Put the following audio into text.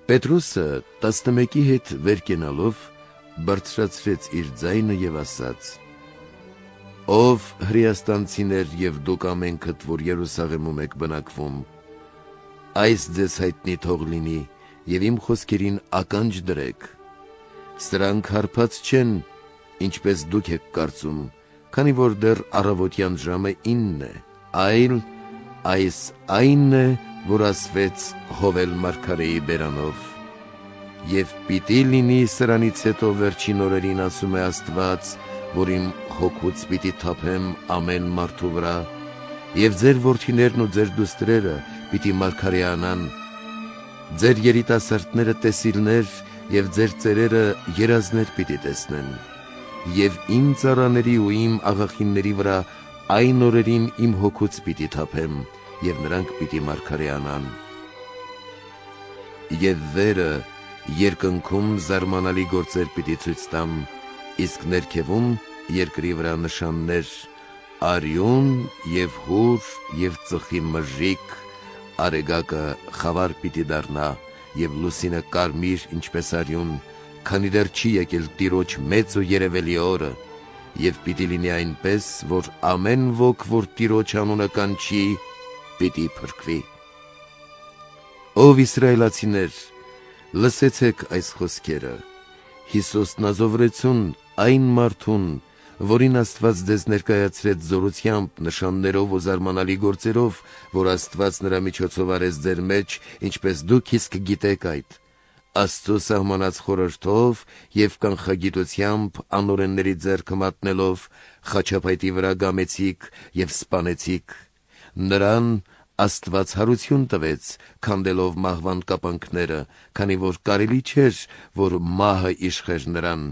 Պետրոսը 11-ի հետ վեր կենալով բարձրացրեց իր ձայնը եւ ասաց. «Ով հրեաստանցիներ եւ դուք ամենքդ, որ Երուսաղեմում եք բնակվում, այս ձեզ հայտնի թող լինի եւ իմ խոսքերին ականջ դրեք. սրանք հարբած չեն, ինչպես դուք եք կարծում, քանի որ դեռ առավոտյան ժամը 9 է, այլ այս այնն է, որ ասվեց Հովել մարգարեի բերանով. եւ պիտի լինի սրանից հետո վերջին օրերին, ասում է Աստված, որ իմ հոգուց պիտի թափեմ ամեն մարդու վրա, եւ ձեր որդիներն ու ձեր դուստրերը պիտի մարգարեանան, ձեր երիտասարդները տեսիլներ եւ ձեր ծերերը երազներ պիտի տեսնեն, եւ իմ ծառաների ու իմ աղախինների վրա այն օրերին իմ հոգուց պիտի թափեմ, եւ նրանք պիտի մարգարեանան։ Եվ վերը երկնքում զարմանալի գործեր պիտի ցույց տամ, իսկ ներքևում երկրի վրա նշաններ, արյուն եւ հուր եւ ծխի մժիկ, արեգակը խավար պիտի դառնա եւ լուսինը կարմիր ինչպես արյուն, քանի դեռ չի եկել Տիրոջ մեծ ու երևելի օրը, եւ պիտի լինի այնպես, որ ամեն ոք, որ Տիրոջ անունը կանչի, պիտի փրկվի։ Ով իսրայելացիներ, լսեցեք այս խոսքերը. Հիսուս նազովրեցուն այն մարդուն, որին Աստված ձեզ ներկայացրեց զորությամբ, նշաններով ու զարմանալի գործերով, որ Աստված նրա միջոցով արեց ձեր մեջ, ինչպես դուք իսկ գիտեք այդ, Աստծո սահմանած խորհրդով եւ կանխագիտությամբ անօրենների ձեռքը մատնելով, խաչապայտի վրա գամեցիք եւ սպանեցիք, նրան Աստված հարություն տվեց, քանդելով մահվան կապանքները, քանի որ կարելի չէր, որ մահը իշխեր նրան,